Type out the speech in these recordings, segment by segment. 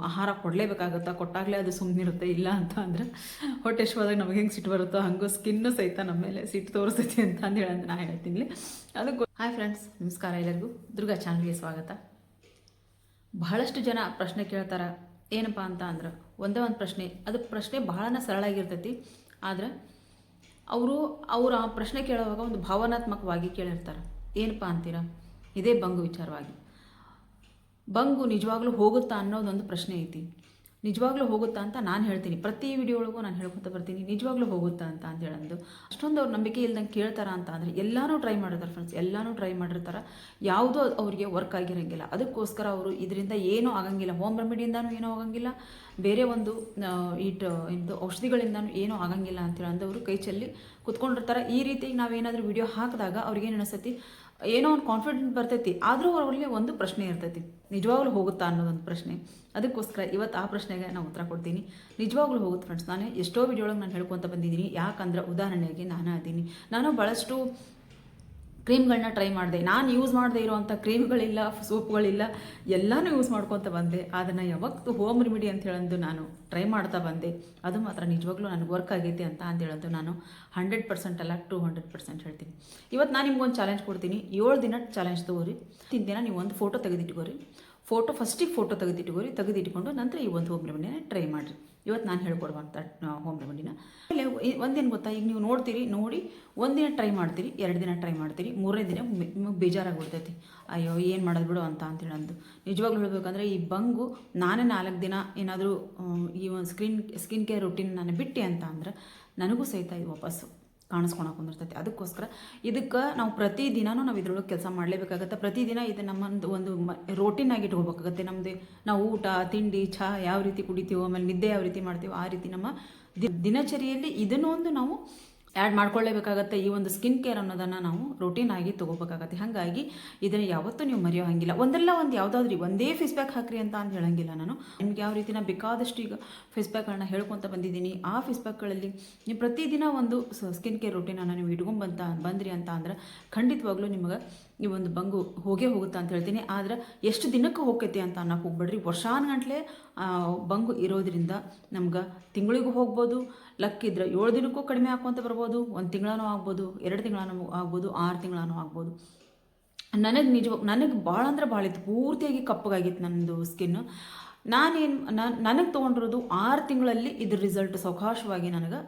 ಆಹಾರ ಕೊಡಲೇಬೇಕಾಗುತ್ತಾ, ಕೊಟ್ಟಾಗಲೇ ಅದು ಸುಮ್ಮನಿರುತ್ತೆ. ಇಲ್ಲ ಅಂತ ಅಂದರೆ ಹೊಟ್ಟೆ ಹಶ್ವಾದಾಗ ನಮಗೆ ಹೆಂಗೆ ಸಿಟ್ಟು ಬರುತ್ತೋ ಹಂಗೂ ಸ್ಕಿನ್ನು ಸಹಿತ ನಮ್ಮ ಮೇಲೆ ಸಿಟ್ಟು ತೋರಿಸ್ತೈತಿ ಅಂತ ಹೇಳಿ ನಾನು ಹೇಳ್ತೀನಿ. ಅದಕ್ಕೆ ಹಾಯ್ ಫ್ರೆಂಡ್ಸ್, ನಮಸ್ಕಾರ ಎಲ್ಲರಿಗೂ. ದುರ್ಗಾ ಚಾನಲ್ಗೆ ಸ್ವಾಗತ. ಬಹಳಷ್ಟು ಜನ ಪ್ರಶ್ನೆ ಕೇಳ್ತಾರೆ. ಏನಪ್ಪ ಅಂತ ಅಂದ್ರೆ ಒಂದೇ ಒಂದು ಪ್ರಶ್ನೆ, ಅದು ಪ್ರಶ್ನೆ ಬಹಳನ ಸರಳ ಆಗಿರ್ತೈತಿ. ಆದರೆ ಅವರು ಆ ಪ್ರಶ್ನೆ ಕೇಳುವಾಗ ಒಂದು ಭಾವನಾತ್ಮಕವಾಗಿ ಕೇಳಿರ್ತಾರೆ. ಏನಪ್ಪ ಅಂತೀರಾ? ಇದೇ ಬಂಗು ವಿಚಾರವಾಗಿ. ಬಂಗು ನಿಜವಾಗ್ಲೂ ಹೋಗುತ್ತಾ ಅನ್ನೋದೊಂದು ಪ್ರಶ್ನೆ ಐತಿ. ನಿಜವಾಗ್ಲೂ ಹೋಗುತ್ತಾ ಅಂತ ನಾನು ಹೇಳ್ತೀನಿ. ಪ್ರತಿ ವಿಡಿಯೋ ಒಳಗೂ ನಾನು ಹೇಳ್ಕೊತ ಬರ್ತೀನಿ, ನಿಜವಾಗ್ಲೂ ಹೋಗುತ್ತಾ ಅಂತ ಹೇಳೋದು. ಅಷ್ಟೊಂದು ಅವ್ರು ನಂಬಿಕೆ ಇಲ್ದಂಗೆ ಕೇಳ್ತಾರ ಅಂತ ಅಂದರೆ ಎಲ್ಲನೂ ಟ್ರೈ ಮಾಡಿರ್ತಾರೆ ಫ್ರೆಂಡ್ಸ್, ಎಲ್ಲನೂ ಟ್ರೈ ಮಾಡಿರ್ತಾರೆ. ಯಾವುದೂ ಅವರಿಗೆ ವರ್ಕ್ ಆಗಿರೋಂಗಿಲ್ಲ. ಅದಕ್ಕೋಸ್ಕರ ಅವರು ಇದರಿಂದ ಏನೂ ಆಗಂಗಿಲ್ಲ, ಹೋಮ್ ರೆಮಿಡಿಯಿಂದನೂ ಏನೂ ಆಗಂಗಿಲ್ಲ, ಬೇರೆ ಒಂದು ಇದು ಔಷಧಿಗಳಿಂದನೂ ಏನೂ ಆಗಂಗಿಲ್ಲ ಅಂತೇಳಿ ಅಂದವರು ಕೈ ಚೆಲ್ಲಿ ಕುತ್ಕೊಂಡಿರ್ತಾರೆ. ಈ ರೀತಿ ನಾವೇನಾದರೂ ವಿಡಿಯೋ ಹಾಕಿದಾಗ ಅವ್ರಿಗೇನು ಅನಿಸ್ತೈತಿ, ಏನೋ ಒಂದು ಕಾನ್ಫಿಡೆಂಟ್ ಬರ್ತೈತಿ. ಆದರೂ ಅವರಲ್ಲಿ ಒಂದು ಪ್ರಶ್ನೆ ಇರ್ತೈತಿ, ನಿಜವಾಗ್ಲೂ ಹೋಗುತ್ತಾ ಅನ್ನೋದೊಂದು ಪ್ರಶ್ನೆ. ಅದಕ್ಕೋಸ್ಕರ ಇವತ್ತು ಆ ಪ್ರಶ್ನೆಗೆ ನಾನು ಉತ್ತರ ಕೊಡ್ತೀನಿ. ನಿಜವಾಗ್ಲೂ ಹೋಗುತ್ತೆ ಫ್ರೆಂಡ್ಸ್. ನಾನು ಎಷ್ಟೋ ವಿಡಿಯೋ ಒಳಗೆ ನಾನು ಹೇಳ್ಕೊತ ಬಂದಿದ್ದೀನಿ. ಯಾಕಂದ್ರೆ ಉದಾಹರಣೆಗೆ ನಾನು ಭಾಳಷ್ಟು ಕ್ರೀಮ್ಗಳನ್ನ ಟ್ರೈ ಮಾಡಿದೆ. ನಾನು ಯೂಸ್ ಮಾಡದೇ ಇರೋವಂಥ ಕ್ರೀಮ್ಗಳಿಲ್ಲ, ಸೋಪ್ಗಳಿಲ್ಲ, ಎಲ್ಲನೂ ಯೂಸ್ ಮಾಡ್ಕೊತ ಬಂದೆ. ಅದನ್ನು ಯಾವತ್ತು ಹೋಮ್ ರೆಮಿಡಿ ಅಂತ ಹೇಳಂದು ನಾನು ಟ್ರೈ ಮಾಡ್ತಾ ಬಂದೆ. ಅದು ಮಾತ್ರ ನಿಜವಾಗ್ಲೂ ನನಗೆ ವರ್ಕ್ ಆಗೈತೆ ಅಂತ ಹೇಳೋದು ನಾನು 100% ಅಲ್ಲ 200% ಹೇಳ್ತೀನಿ. ಇವತ್ತು ನಾನು ನಿಮ್ಗೊಂದು ಚಾಲೆಂಜ್ ಕೊಡ್ತೀನಿ. 7 ದಿನ ಚಾಲೆಂಜ್ ತೊಗೋರಿ. ಹಿಂದಿನ ದಿನ ನೀವು ಒಂದು ಫೋಟೋ ತೆಗೆದಿಟ್ಕೋರಿ. ಫಸ್ಟಿಗೆ ಫೋಟೋ ತೆಗೆದಿಟ್ಕೊಂಡು ನಂತರ ಈ ಒಂದು ಹೋಮ್ ರೆಮಿಡಿನ ಟ್ರೈ ಮಾಡಿರಿ. ಇವತ್ತು ನಾನು ಹೇಳ್ಕೊಡುವಂಥ ಹೋಮ್ ರೆಮಿಡಿನ ಒಂದೇನು ಗೊತ್ತಾ, ಈಗ ನೀವು ನೋಡಿ ಒಂದಿನ ಟ್ರೈ ಮಾಡ್ತೀರಿ, 2 ದಿನ ಟ್ರೈ ಮಾಡ್ತೀರಿ, 3ನೇ ದಿನ ನಿಮಗೆ ಬೇಜಾರಾಗ್ಬಿಡ್ತೈತಿ. ಅಯ್ಯೋ ಏನು ಮಾಡೋದು ಬಿಡು ಅಂತ ಹೇಳಂದು. ನಿಜವಾಗ್ಲೂ ಹೇಳಬೇಕಂದ್ರೆ ಈ ಬಂಗು ನಾನೇ 4 ದಿನ ಏನಾದರೂ ಈ ಒಂದು ಸ್ಕಿನ್ ಕೇರ್ ರೂಟೀನ್ ನಾನು ಬಿಟ್ಟೆ ಅಂತ ಅಂದ್ರೆ ನನಗೂ ಸಹಿತ ಇದು ವಾಪಸ್ಸು ಕಾಣಿಸ್ಕೊಳಕ್ಕೆ ಬಂದಿರ್ತೈತಿ. ಅದಕ್ಕೋಸ್ಕರ ಇದಕ್ಕೆ ನಾವು ಪ್ರತಿದಿನವೂ ನಾವು ಇದ್ರೊಳಗೆ ಕೆಲಸ ಮಾಡಲೇಬೇಕಾಗತ್ತೆ. ಪ್ರತಿದಿನ ಇದು ನಮ್ಮೊಂದು ಒಂದು ರೋಟೀನಾಗಿ ಇಟ್ಕೋಬೇಕಾಗತ್ತೆ. ನಮ್ಮದು ನಾವು ಊಟ, ತಿಂಡಿ, ಚಹಾ ಯಾವ ರೀತಿ ಕುಡಿತೀವೋ, ಆಮೇಲೆ ನಿದ್ದೆ ಯಾವ ರೀತಿ ಮಾಡ್ತೀವೋ ಆ ರೀತಿ ನಮ್ಮ ದಿನಚರಿಯಲ್ಲಿ ಇದನ್ನು ಒಂದು ನಾವು ಆ್ಯಡ್ ಮಾಡ್ಕೊಳ್ಳೇಬೇಕಾಗತ್ತೆ. ಈ ಒಂದು ಸ್ಕಿನ್ ಕೇರ್ ಅನ್ನೋದನ್ನು ನಾವು ರೋಟೀನಾಗಿ ತೊಗೋಬೇಕಾಗತ್ತೆ. ಹಾಗಾಗಿ ಇದನ್ನು ಯಾವತ್ತೂ ನೀವು ಮರೆಯೋ ಹಾಗಿಲ್ಲ. ಒಂದಲ್ಲ ಒಂದು ಯಾವುದಾದ್ರೂ ಒಂದೇ ಫೇಸ್ ಪ್ಯಾಕ್ ಹಾಕ್ರಿ ಅಂತ ಹೇಳಂಗಿಲ್ಲ ನಾನು. ನಿಮ್ಗೆ ಯಾವ ರೀತಿ ನಾನು ಬೇಕಾದಷ್ಟು ಈಗ ಫೇಸ್ ಪ್ಯಾಕ್ಗಳನ್ನ ಹೇಳ್ಕೊತ ಬಂದಿದ್ದೀನಿ. ಆ ಫೇಸ್ ಪ್ಯಾಕ್ಗಳಲ್ಲಿ ನೀವು ಪ್ರತಿದಿನ ಒಂದು ಸ್ಕಿನ್ ಕೇರ್ ರೋಟೀನನ್ನು ನೀವು ಬಂದ್ರಿ ಅಂತ ಅಂದ್ರೆ ಖಂಡಿತವಾಗ್ಲೂ ನಿಮಗೆ ಈ ಒಂದು ಬಂಗು ಹೋಗುತ್ತಾ ಅಂತ ಹೇಳ್ತೀನಿ. ಆದರೆ ಎಷ್ಟು ದಿನಕ್ಕೆ ಹೋಗ್ತೈತಿ ಅಂತ ಅನ್ನೋಕೆ ಹೋಗ್ಬೇಡ್ರಿ. ವರ್ಷಾನುಗಂಟ್ಲೆ ಬಂಗು ಇರೋದ್ರಿಂದ ನಮ್ಗೆ ತಿಂಗಳಿಗೂ ಹೋಗ್ಬೋದು, ಲಕ್ಕಿದ್ರೆ 7 ದಿನಕ್ಕೂ ಕಡಿಮೆ ಹಾಕ್ಕೊಂತ ಬರ್ಬೋದು, 1 ತಿಂಗಳೂ ಆಗ್ಬೋದು, 2 ತಿಂಗಳೂ ಆಗ್ಬೋದು, 6 ತಿಂಗಳೂ ಆಗ್ಬೋದು. ನನಗೆ ಭಾಳ ಅಂದ್ರೆ ಭಾಳ ಇತ್ತು, ಪೂರ್ತಿಯಾಗಿ ಕಪ್ಪಗಾಗಿತ್ತು ನನ್ನದು ಸ್ಕಿನ್ನು. ನನಗೆ ತೊಗೊಂಡಿರೋದು 6 ತಿಂಗಳಲ್ಲಿ ಇದ್ರ ರಿಸಲ್ಟ್ ಸಾವಕಾಶವಾಗಿ ನನಗೆ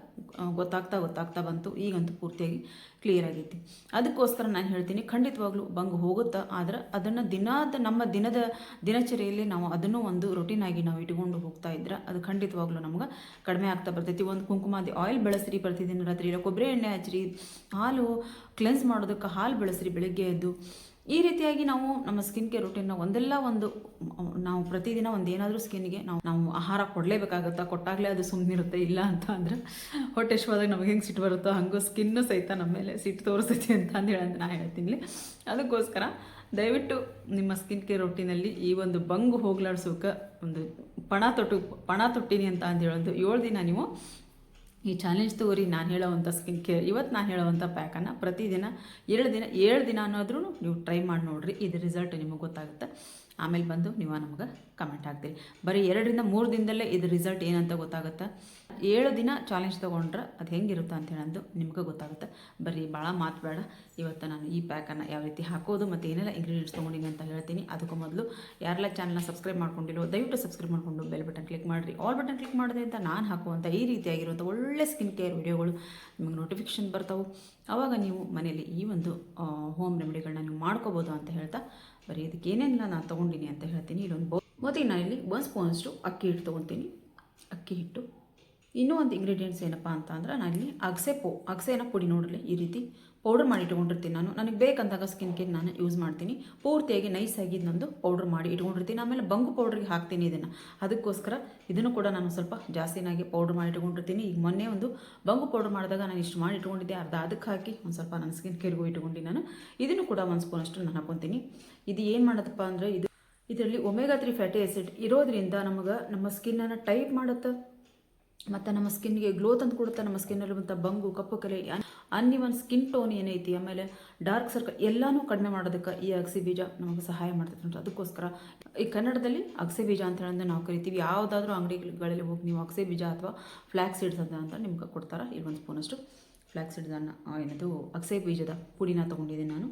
ಗೊತ್ತಾಗ್ತಾ ಬಂತು. ಈಗಂತೂ ಪೂರ್ತಿಯಾಗಿ ಕ್ಲಿಯರ್ ಆಗೈತಿ. ಅದಕ್ಕೋಸ್ಕರ ನಾನು ಹೇಳ್ತೀನಿ, ಖಂಡಿತವಾಗ್ಲೂ ಬಂಗು ಹೋಗುತ್ತಾ. ಆದರೆ ಅದನ್ನು ನಮ್ಮ ದಿನಚರಿಯಲ್ಲಿ ನಾವು ಅದನ್ನು ಒಂದು ರೊಟೀನಾಗಿ ನಾವು ಇಟ್ಕೊಂಡು ಹೋಗ್ತಾ ಇದ್ರೆ ಅದು ಖಂಡಿತವಾಗ್ಲೂ ನಮ್ಗೆ ಕಡಿಮೆ ಆಗ್ತಾ ಬರ್ತೈತಿ. ಒಂದು ಕುಂಕುಮಾದಿ ಆಯಿಲ್ ಬೆಳೆಸ್ರಿ ಪ್ರತಿದಿನ ರಾತ್ರಿ, ಇಲ್ಲ ಕೊಬ್ಬರಿ ಎಣ್ಣೆ ಹಚ್ಚಿರಿ, ಹಾಲು ಕ್ಲೆನ್ಸ್ ಮಾಡೋದಕ್ಕೆ ಹಾಲು ಬೆಳೆಸ್ರಿ ಬೆಳಗ್ಗೆ ಎದ್ದು. ಈ ರೀತಿಯಾಗಿ ನಾವು ನಮ್ಮ ಸ್ಕಿನ್ ಕೇರ್ ರೂಟೀನ್ನ ನಾವು ಪ್ರತಿದಿನ ಏನಾದರೂ ಸ್ಕಿನ್ಗೆ ನಾವು ಆಹಾರ ಕೊಡಲೇಬೇಕಾಗುತ್ತಾ, ಕೊಟ್ಟಾಗಲೇ ಅದು ಸುಮ್ಮನಿರುತ್ತೆ. ಇಲ್ಲ ಅಂತ ಅಂದರೆ ಹೊಟ್ಟೆ ಹಶ್ವಾದಾಗ ನಮಗೆ ಹೆಂಗೆ ಸಿಟ್ಟು ಬರುತ್ತೋ ಹಂಗೂ ಸ್ಕಿನ್ನು ಸಹಿತ ನಮ್ಮ ಮೇಲೆ ಸಿಟ್ಟು ತೋರಿಸ್ತೈತಿ ಅಂತ ಹೇಳಂದು ನಾನು ಹೇಳ್ತೀನಿ. ಅದಕ್ಕೋಸ್ಕರ ದಯವಿಟ್ಟು ನಿಮ್ಮ ಸ್ಕಿನ್ ಕೇರ್ ರೂಟೀನಲ್ಲಿ ಈ ಒಂದು ಬಂಗು ಹೋಗ್ಲಾಡ್ಸೋಕೆ ಒಂದು ಪಣ ತೊಟ್ಟಿನಿ ಅಂತ ಹೇಳೋದು 7 ದಿನ ನೀವು ಈ ಚಾಲೆಂಜ್ ತಗೋರಿ. ನಾನು ಹೇಳೋವಂಥ ಸ್ಕಿನ್ ಕೇರ್, ಇವತ್ತು ನಾನು ಹೇಳೋವಂಥ ಪ್ಯಾಕನ್ನು ಪ್ರತಿದಿನ 7 ದಿನ ಅನ್ನೋದ್ರೂ ನೀವು ಟ್ರೈ ಮಾಡಿ ನೋಡಿರಿ. ಇದು ರಿಸಲ್ಟ್ ನಿಮಗೆ ಗೊತ್ತಾಗುತ್ತೆ. ಆಮೇಲೆ ಬಂದು ನೀವು ನಮಗೆ ಕಮೆಂಟ್ ಹಾಕ್ತೀರಿ. ಬರೀ 2 ರಿಂದ 3 ದಿನದಲ್ಲೇ ಇದು ರಿಸಲ್ಟ್ ಏನಂತ ಗೊತ್ತಾಗುತ್ತೆ. 7 ದಿನ ಚಾಲೆಂಜ್ ತೊಗೊಂಡ್ರೆ ಅದು ಹೆಂಗಿರುತ್ತೆ ಅಂತ ಹೇಳೋದು ನಿಮ್ಗೆ ಗೊತ್ತಾಗುತ್ತೆ. ಬರೀ ಭಾಳ ಮಾತು ಬೇಡ. ಇವತ್ತು ನಾನು ಈ ಪ್ಯಾಕನ್ನು ಯಾವ ರೀತಿ ಹಾಕೋದು ಮತ್ತು ಏನೆಲ್ಲ ಇಂಗ್ರೀಡಿಯೆಂಟ್ಸ್ ತೊಗೊಂಡಿನಿ ಅಂತ ಹೇಳ್ತೀನಿ. ಅದಕ್ಕೂ ಮೊದಲು ಯಾರೆಲ್ಲ ಚಾನಲ್ನ ಸಬ್ಸ್ಕ್ರೈಬ್ ಮಾಡ್ಕೊಂಡಿಲ್ಲೋ ದಯವಿಟ್ಟು ಸಬ್ಸ್ಕ್ರೈಬ್ ಮಾಡಿಕೊಂಡು ಬೆಲ್ ಬಟನ್ ಕ್ಲಿಕ್ ಮಾಡಿರಿ. ಆಲ್ ಬಟನ್ ಕ್ಲಿಕ್ ಮಾಡಿದೆ ಅಂತ ನಾನು ಹಾಕುವಂಥ ಈ ರೀತಿಯಾಗಿರುವಂಥ ಒಳ್ಳೆ ಸ್ಕಿನ್ ಕೇರ್ ವಿಡಿಯೋಗಳು ನಿಮಗೆ ನೋಟಿಫಿಕೇಷನ್ ಬರ್ತಾವೆ. ಆವಾಗ ನೀವು ಮನೆಯಲ್ಲಿ ಈ ಒಂದು ಹೋಮ್ ರೆಮಿಡಿಗಳನ್ನ ನೀವು ಮಾಡ್ಕೋಬೋದು ಅಂತ ಹೇಳ್ತಾ, ಬರೀ ಇದಕ್ಕೆ ಏನೇನಿಲ್ಲ ನಾನು ತೊಗೊಂಡಿನಿ ಅಂತ ಹೇಳ್ತೀನಿ. ಮೊದಲಿಗೆ ನಾನಿಲ್ಲಿ 1 ಸ್ಪೂನಷ್ಟು ಅಕ್ಕಿ ಹಿಟ್ಟು ತೊಗೊತೀನಿ. ಅಕ್ಕಿ ಹಿಟ್ಟು, ಇನ್ನೂ ಒಂದು ಇಂಗ್ರೀಡಿಯೆಂಟ್ಸ್ ಏನಪ್ಪ ಅಂತ ಅಂದ್ರೆ ನಾನಿಲ್ಲಿ ಅಗಸೆನ ಪುಡಿ ನೋಡಲಿ ಈ ರೀತಿ ಪೌಡರ್ ಮಾಡಿ ಇಟ್ಕೊಂಡಿರ್ತೀನಿ. ನನಗೆ ಬೇಕಂದಾಗ ಸ್ಕಿನ್ ಕೇರ್ ನಾನು ಯೂಸ್ ಮಾಡ್ತೀನಿ. ಪೂರ್ತಿಯಾಗಿ ನೈಸಾಗಿ ನಂದು ಪೌಡ್ರ್ ಮಾಡಿ ಇಟ್ಕೊಂಡಿರ್ತೀನಿ. ಆಮೇಲೆ ಬಂಗು ಪೌಡ್ರಿಗೆ ಹಾಕ್ತೀನಿ ಇದನ್ನು. ಅದಕ್ಕೋಸ್ಕರ ಇದನ್ನು ಕೂಡ ನಾನು ಸ್ವಲ್ಪ ಜಾಸ್ತಿನಾಗಿ ಪೌಡ್ರ್ ಮಾಡಿ ಇಟ್ಕೊಂಡಿರ್ತೀನಿ. ಈಗ ಮೊನ್ನೆ ಒಂದು ಬಂಗು ಪೌಡ್ರ್ ಮಾಡಿದಾಗ ನಾನು ಇಷ್ಟು ಮಾಡಿ ಇಟ್ಕೊಂಡಿದ್ದೆ, ಅರ್ಧ ಅದಕ್ಕೆ ಹಾಕಿ ಒಂದು ಸ್ವಲ್ಪ ನನ್ನ ಸ್ಕಿನ್ ಕೇರ್ಗೂ ಇಟ್ಕೊಂಡು ನಾನು ಇದನ್ನು ಕೂಡ 1 ಸ್ಪೂನಷ್ಟು ನಾನು ಹಾಕ್ಕೊತೀನಿ. ಇದು ಏನು ಮಾಡೋದಪ್ಪ ಅಂದರೆ ಇದರಲ್ಲಿ ಒಮೆಗಾ 3 ಫ್ಯಾಟಿ ಆ್ಯಸಿಡ್ ಇರೋದ್ರಿಂದ ನಮ್ಮ ಸ್ಕಿನ್ನನ್ನು ಟೈಟ್ ಮಾಡುತ್ತೆ ಮತ್ತು ನಮ್ಮ ಸ್ಕಿನ್ಗೆ ಗ್ಲೋ ತಂದು ಕೊಡುತ್ತೆ. ನಮ್ಮ ಸ್ಕಿನ್ನಲ್ಲಿ ಬಂತ ಬಂಗು, ಕಪ್ಪು ಕಲೆ ಅನ್ಇವನ್ ಸ್ಕಿನ್ ಟೋನ್ ಏನೈತಿ, ಆಮೇಲೆ ಡಾರ್ಕ್ ಸರ್ಕಲ್ ಎಲ್ಲನೂ ಕಡಿಮೆ ಮಾಡೋದಕ್ಕೆ ಈ ಅಗಸೆ ಬೀಜ ನಮಗೆ ಸಹಾಯ ಮಾಡ್ತೈತೆ ಅಂತ. ಅದಕ್ಕೋಸ್ಕರ ಈ ಕನ್ನಡದಲ್ಲಿ ಅಗಸೆ ಬೀಜ ಅಂತ ಹೇಳೋದು ನಾವು ಕರಿತೀವಿ. ಯಾವುದಾದ್ರೂ ಅಂಗಡಿಗಳಲ್ಲಿ ಹೋಗಿ ನೀವು ಅಗಸೆ ಬೀಜ ಅಥವಾ ಫ್ಲ್ಯಾಕ್ಸ್ ಸೀಡ್ಸ್ ಅಂತ ನಿಮ್ಗೆ ಕೊಡ್ತಾರೆ. ಇಲ್ಲಿ 1 ಸ್ಪೂನಷ್ಟು ಫ್ಲ್ಯಾಕ್ಸ್ ಸೀಡ್ಸನ್ನು ಏನದು ಅಗಸೆ ಬೀಜದ ಪುಡಿನ ತೊಗೊಂಡಿದ್ದೀನಿ ನಾನು.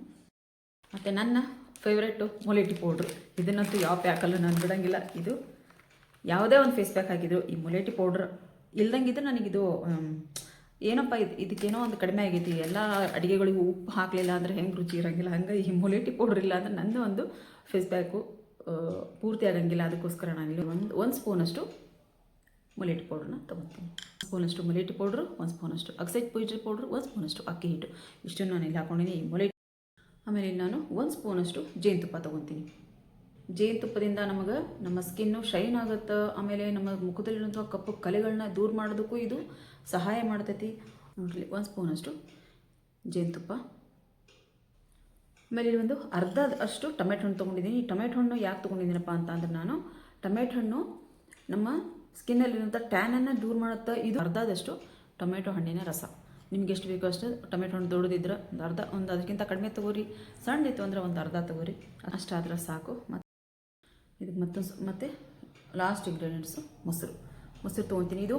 ಮತ್ತು ನನ್ನ ಫೇವ್ರೇಟು ಮೊಲೆಟಿ ಪೌಡ್ರು. ಇದನ್ನಂತೂ ಯಾವ ಪ್ಯಾಕಲ್ಲೂ ನಾನು ಬಿಡೋಂಗಿಲ್ಲ. ಇದು ಯಾವುದೇ ಒಂದು ಫೇಸ್ ಪ್ಯಾಕ್ ಹಾಕಿದ್ರು ಈ ಮೊಲೆಟಿ ಪೌಡ್ರ್ ಇಲ್ದಂಗಿದ್ರೆ ನನಗಿದು ಏನಪ್ಪ ಇದಕ್ಕೇನೋ ಒಂದು ಕಡಿಮೆ ಆಗೈತಿ, ಎಲ್ಲ ಅಡುಗೆಗಳಿಗೂ ಉಪ್ಪು ಹಾಕಲಿಲ್ಲ ಅಂದರೆ ಹೆಂಗೆ ರುಚಿ ಇರೋಂಗಿಲ್ಲ, ಹಂಗೆ ಈ ಮೊಲೆಟಿ ಪೌಡ್ರ್ ಇಲ್ಲ ಅಂದರೆ ನನ್ನ ಒಂದು ಫೇಸ್ ಪ್ಯಾಕು ಪೂರ್ತಿ ಆಗಂಗಿಲ್ಲ. ಅದಕ್ಕೋಸ್ಕರ ನಾನಿಲ್ಲಿ ಒಂದು ಸ್ಪೂನಷ್ಟು ಮೊಲೆಟಿ ಪೌಡ್ರನ್ನ ತೊಗೊತೀನಿ. ಸ್ಪೂನಷ್ಟು ಮೊಲೆಟಿ ಪೌಡ್ರು, 1 ಸ್ಪೂನಷ್ಟು ಅಗಸೆ ಬೀಜ ಪೌಡ್ರು, 1 ಸ್ಪೂನಷ್ಟು ಅಕ್ಕಿ ಹಿಟ್ಟು, ಇಷ್ಟನ್ನು ನಾನು ಇಲ್ಲಿ ಹಾಕೊಂಡಿನಿ ಈ ಮೊಲೆಟಿ. ಆಮೇಲೆ ನಾನು 1 ಸ್ಪೂನಷ್ಟು ಜೇನುತುಪ್ಪ ತೊಗೊತೀನಿ. ಜೇನುತುಪ್ಪದಿಂದ ನಮಗೆ ನಮ್ಮ ಸ್ಕಿನ್ನು ಶೈನ್ ಆಗುತ್ತೆ. ಆಮೇಲೆ ನಮ್ಮ ಮುಖದಲ್ಲಿರುವಂಥ ಕಪ್ಪು ಕಲೆಗಳನ್ನ ದೂರ ಮಾಡೋದಕ್ಕೂ ಇದು ಸಹಾಯ ಮಾಡ್ತೈತಿ. ನೋಡ್ರಿ 1 ಸ್ಪೂನಷ್ಟು ಜೇನುತುಪ್ಪ. ಆಮೇಲೆ ಇಲ್ಲಿ ಒಂದು ಅರ್ಧ ಅಷ್ಟು ಟೊಮೆಟೊ ಹಣ್ಣು ತೊಗೊಂಡಿದ್ದೀನಿ. ಈ ಟೊಮೆಟೊ ಹಣ್ಣು ಯಾಕೆ ತೊಗೊಂಡಿದ್ದೀನಪ್ಪ ಅಂತ ಅಂದ್ರೆ ನಾನು ಟೊಮೆಟೊ ಹಣ್ಣು ನಮ್ಮ ಸ್ಕಿನ್ನಲ್ಲಿರುವಂಥ ಟ್ಯಾನನ್ನು ದೂರ ಮಾಡುತ್ತೆ. ಇದು ಅರ್ಧದಷ್ಟು ಟೊಮೆಟೊ ಹಣ್ಣಿನ ರಸ. ನಿಮ್ಗೆ ಎಷ್ಟು ಬೇಕೋ ಅಷ್ಟು ಟೊಮೆಟೊ ಹಣ್ಣು ದೊಡ್ಡದಿದ್ರೆ ಒಂದು ಅದಕ್ಕಿಂತ ಕಡಿಮೆ ತೊಗೋರಿ, ಸಣ್ಣದಿತ್ತು ಅಂದರೆ ಒಂದು ಅರ್ಧ ತೊಗೋರಿ, ಅಷ್ಟಾದ್ರೆ ಸಾಕು. ಇದಕ್ಕೆ ಮತ್ತೆ ಲಾಸ್ಟ್ ಇಂಗ್ರೀಡಿಯೆಂಟ್ಸು ಮೊಸರು ತೊಗೊತೀನಿ. ಇದು